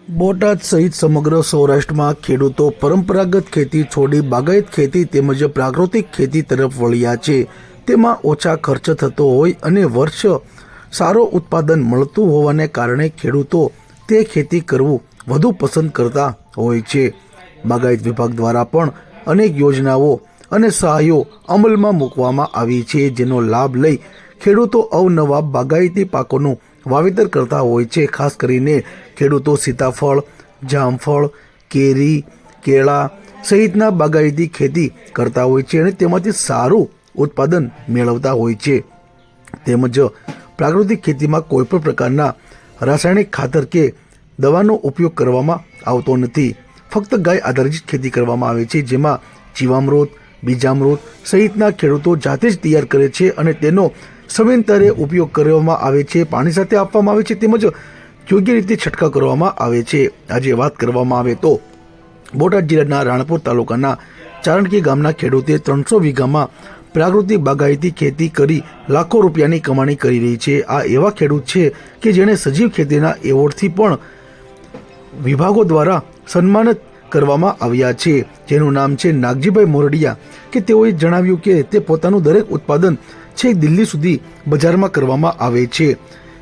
બોટાદ સહિત સમગ્ર સૌરાષ્ટ્રમાં ખેડૂતો પરંપરાગત ખેતી છોડી બાગાયત ખેતી તેમજ પ્રાકૃતિક ખેતી તરફ વળ્યા છે। તેમાં ઓછા ખર્ચ થતો હોય અને વર્ષ સારો ઉત્પાદન મળતું હોવાને કારણે ખેડૂતો તે ખેતી કરવું વધુ પસંદ કરતા હોય છે। બાગાયત વિભાગ દ્વારા પણ અનેક યોજનાઓ અને સહાયો અમલમાં મૂકવામાં આવી છે, જેનો લાભ લઈ ખેડૂતો અવનવા બાગાયતી પાકોનું વાવેતર કરતા હોય છે। ખાસ કરીને ખેડૂતો સીતાફળ, જામફળ, કેરી, કેળા સહિતના બાગાયતી ખેતી કરતા હોય છે અને તેમાંથી સારું ઉત્પાદન મેળવતા હોય છે। તેમજ પ્રાકૃતિક ખેતીમાં કોઈપણ પ્રકારના રાસાયણિક ખાતર કે દવાનો ઉપયોગ કરવામાં આવતો નથી। ફક્ત ગાય આધારિત ખેતી કરવામાં આવે છે, જેમાં જીવામૃત, બીજામૃત સહિતના ખેડૂતો જાતે જ તૈયાર કરે છે અને તેનો સમયાંતરે ઉપયોગ કરવામાં આવે છે, પાણી સાથે આપવામાં આવે છે તેમજ યોગ્ય રીતે છંટકાવ કરવામાં આવે છે। આજે વાત કરવામાં આવે તો બોટાદ જિલ્લાના રાણપુર તાલુકાના ચારણકી ગામના ખેડૂતે 300 વીઘામાં પ્રાકૃતિક બાગાયતી ખેતી કરી લાખો રૂપિયાની કમાણી કરી રહી છે। આ એવા ખેડૂત છે કે જેણે સજીવ ખેતીના એવોર્ડથી પણ વિભાગો દ્વારા સન્માનિત કરવામાં આવ્યા છે, જેનું નામ છે નાગજીભાઈ મોરડિયા, કે તેઓએ જણાવ્યું કે તે પોતાનું દરેક ઉત્પાદન છેક દિલ્હી સુધી બજારમાં કરવામાં આવે છે।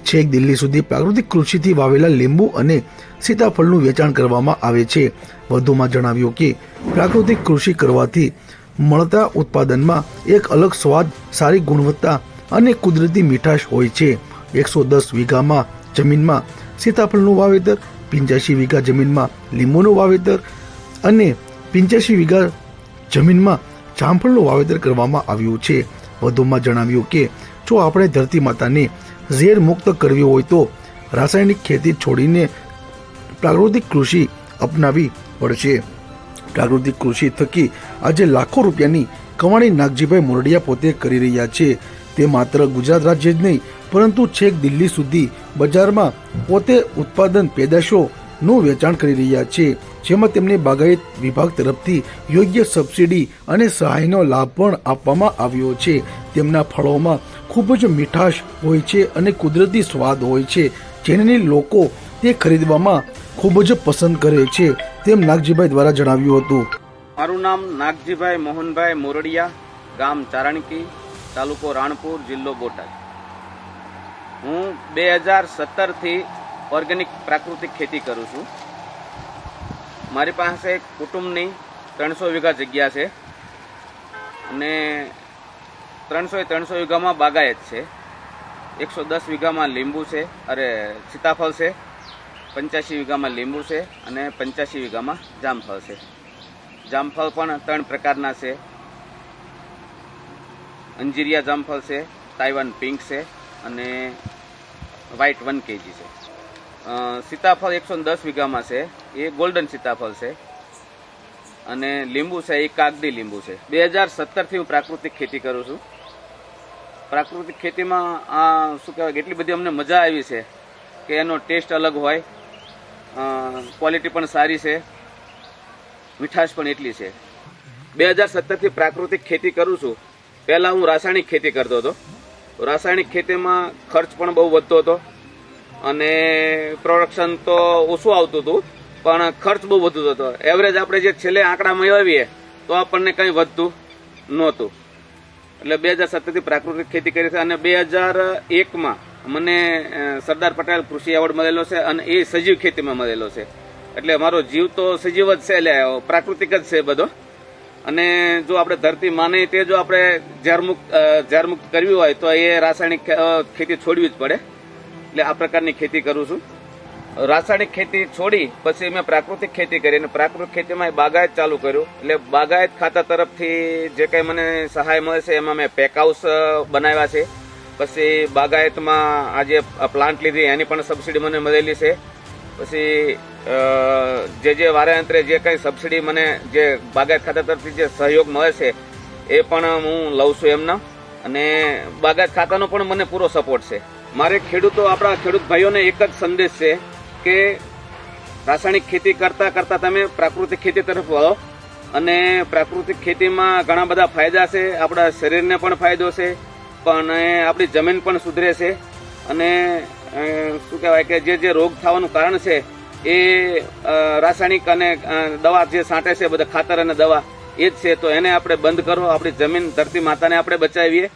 છેક દિલ્હી સુધી પ્રાકૃતિક કૃષિથી વાવેલા લીંબુ અને સીતાફળનું વેચાણ કરવામાં આવે છે। વધુમાં જણાવ્યું કે પ્રાકૃતિક કૃષિ કરવાથી મળતા ઉત્પાદનમાં એક અલગ સ્વાદ, સારી ગુણવત્તા અને કુદરતી મીઠાશ હોય છે। 110 વીઘામાં જમીનમાં સીતાફળનું વાવેતર, 85 વીઘા જમીનમાં લીંબુનું વાવેતર અને 85 વીઘા જમીનમાં જામફળનું વાવેતર કરવામાં આવ્યું છે। વધુમાં જણાવ્યું કે જો આપણે ધરતી માતાને ઝેર મુક્ત કરવી હોય તો રાસાયણિક ખેતી છોડીને પ્રાકૃતિક કૃષિ અપનાવી પડશે। પ્રાકૃતિક કૃષિ થકી આજે લાખો રૂપિયાની કમાણી નાગજીભાઈ મોરડિયા પોતે કરી રહ્યા છે। તે માત્ર ગુજરાત રાજ્ય જ નહીં પરંતુ છેક દિલ્હી સુધી બજારમાં પોતે ઉત્પાદન પેદાશોનું વેચાણ કરી રહ્યા છે, જેમાં તેમને બાગાયત વિભાગ તરફથી યોગ્ય સબસિડી અને સહાયનો લાભ પણ આપવામાં આવ્યો છે। તેમના ફળોમાં ખૂબ જ મીઠાશ હોય છે અને કુદરતી સ્વાદ હોય છે, જેને લોકો તે ખરીદવામાં ખૂબ જ પસંદ કરે છે, તેમ નાગજીભાઈ દ્વારા જણાવ્યું હતું। મારું નામ નાગજીભાઈ મોહનભાઈ મોરડિયા, ગામ ચારણકી, તાલુકો રાણપુર, જિલ્લો બોટાદ। હું 2017થી ઓર્ગેનિક પ્રાકૃતિક ખેતી કરું છું। મારી પાસે કુટુંબની 300 વીઘા જગ્યા છે અને 300 વીઘામાં બાગાયત છે। 110 વીઘામાં લીંબુ છે, સીતાફળ છે, 85 વીઘામાં લીંબુ છે અને 85 વીઘામાં જામફળ છે। જામફળ પણ 3 પ્રકારના છે, અંજીરિયા જામફળ છે, તાઇવાન પિંક છે અને વ્હાઇટ 1 kg છે। સીતાફળ 110 વીઘામાં છે, એ ગોલ્ડન સીતાફળ છે અને લીંબુ છે એ કાગડી લીંબુ છે। 2017થી હું પ્રાકૃતિક ખેતી કરું છું। પ્રાકૃતિક ખેતીમાં શું કહેવાય, એટલી બધી અમને મજા આવી છે કે એનો ટેસ્ટ અલગ હોય, ક્વોલિટી પણ સારી છે, મીઠાશ પણ એટલી છે। 2017થી પ્રાકૃતિક ખેતી કરું છું। પહેલાં હું રાસાયણિક ખેતી કરતો હતો। રાસાયણિક ખેતીમાં ખર્ચ પણ બહુ વધતો હતો અને પ્રોડક્શન તો ઓછું આવતું હતું, પણ ખર્ચ બહુ વધતો હતો। એવરેજ આપણે જે છેલ્લે આંકડા મેળવીએ તો આપણને કંઈ વધતું નહોતું। એટલે 2017થી પ્રાકૃતિક ખેતી કરી છે અને 2001માં મને સરદાર પટેલ કૃષિ એવોર્ડ મળેલો છે અને એ સજીવ ખેતીમાં મળેલો છે। એટલે મારો જીવ તો સજીવ જ છે, એટલે પ્રાકૃતિક જ છે બધો। અને જો આપણે ધરતી માને તે જો આપણે ઝેરમુક્ત કરવી હોય તો એ રાસાયણિક ખેતી છોડવી જ પડે। એટલે આ પ્રકારની ખેતી કરું છું। રાસાયણિક ખેતી છોડી પછી મેં પ્રાકૃતિક ખેતી કરી અને પ્રાકૃતિક ખેતીમાં બાગાયત ચાલુ કર્યું। એટલે બાગાયત ખાતા તરફથી જે કંઈ મને સહાય મળે છે એમાં મેં પેક હાઉસ બનાવ્યા છે। પછી બાગાયતમાં આજે પ્લાન્ટ લીધી એની પણ સબસિડી મને મળેલી છે। પછી જે વારાંતરે જે કંઈ સબસિડી મને જે બાગાયત ખાતા તરફથી જે સહયોગ મળે છે એ પણ હું લઉં છું એમના, અને બાગાયત ખાતાનો પણ મને પૂરો સપોર્ટ છે। મારે આપણા ખેડૂત ભાઈઓને એક જ સંદેશ છે કે રાસાયણિક ખેતી કરતા તમે પ્રાકૃતિક ખેતી તરફ વળો અને પ્રાકૃતિક ખેતીમાં ઘણા બધા ફાયદા છે। આપણા શરીરને પણ ફાયદો છે, પણ આપણી જમીન પણ સુધરે છે અને શું કહેવાય કે જે રોગ થવાનું કારણ છે એ રાસાયણિક અને દવા જે છાંટે છે બધા ખાતર અને દવા એ જ છે. તો એને આપણે બંધ કરો, આપણી જમીન ધરતી માતાને આપણે બચાવીએ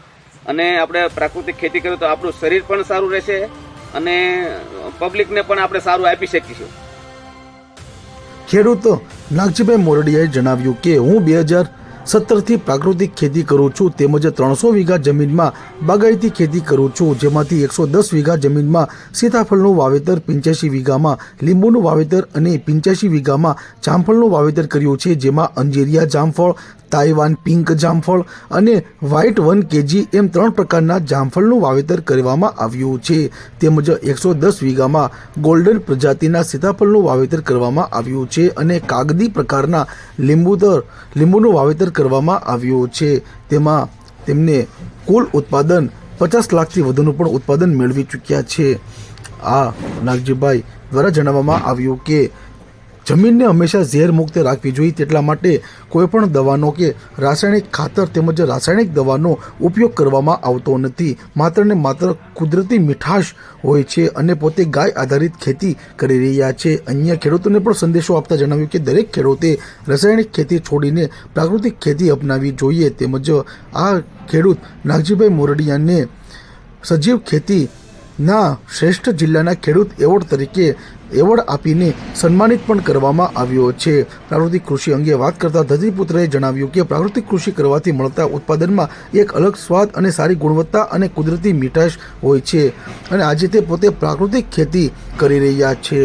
અને આપણે પ્રાકૃતિક ખેતી કરીએ તો આપણું શરીર પણ સારું રહેશે અને પબ્લિકને પણ આપણે સારું આપી શકીશું. ખેડૂત નાગજીભાઈ મોરડિયાએ જણાવ્યું કે હું 2017થી પ્રાકૃતિક ખેતી કરું છું, તેમજ 300 વીઘા જમીનમાં બાગાયતી ખેતી કરું છું, જેમાંથી 110 વીઘા જમીનમાં સીતાફળનું વાવેતર, 85 વીઘામાં લીંબુનું વાવેતર અને 85 વીઘામાં જામફળનું વાવેતર કર્યું છે, જેમાં અંજીરિયા જામફળ, તાઇવાન પિંક જામફળ અને વ્હાઇટ 1 kg એમ 3 પ્રકારના જામફળનું વાવેતર કરવામાં આવ્યું છે. તેમજ 110 વીઘામાં ગોલ્ડન પ્રજાતિના સીતાફળનું વાવેતર કરવામાં આવ્યું છે અને કાગદી પ્રકારના લીંબુનું વાવેતર કરવામાં આવ્યું છે. તેમાં તેમને કુલ ઉત્પાદન 50 લાખથી વધુનું પણ ઉત્પાદન મેળવી ચૂક્યા છે. આ નાગજીભાઈ દ્વારા જણાવવામાં આવ્યું કે જમીનને હંમેશા ઝેર મુક્ત રાખવી જોઈએ, તેટલા માટે કોઈપણ દવાનો કે રાસાયણિક ખાતર તેમજ રાસાયણિક દવાનો ઉપયોગ કરવામાં આવતો નથી. માત્ર ને માત્ર કુદરતી મીઠાશ હોય છે અને પોતે ગાય આધારિત ખેતી કરી રહ્યા છે. અન્ય ખેડૂતોને પણ સંદેશો આપતા જણાવ્યું કે દરેક ખેડૂતે રાસાયણિક ખેતી છોડીને પ્રાકૃતિક ખેતી અપનાવવી જોઈએ. તેમજ આ ખેડૂત નાગજીભાઈ મોરડિયાને સજીવ ખેતીના શ્રેષ્ઠ જિલ્લાના ખેડૂત એવોર્ડ તરીકે એવોર્ડ આપીને સન્માનિત પણ કરવામાં આવ્યો છે. પ્રાકૃતિક કૃષિ અંગે વાત કરતા ધરતીપુત્રએ જણાવ્યું કે પ્રાકૃતિક કૃષિ કરવાથી મળતા ઉત્પાદનમાં એક અલગ સ્વાદ અને સારી ગુણવત્તા અને કુદરતી મીઠાશ હોય છે અને આજે તે પોતે પ્રાકૃતિક ખેતી કરી રહ્યા છે.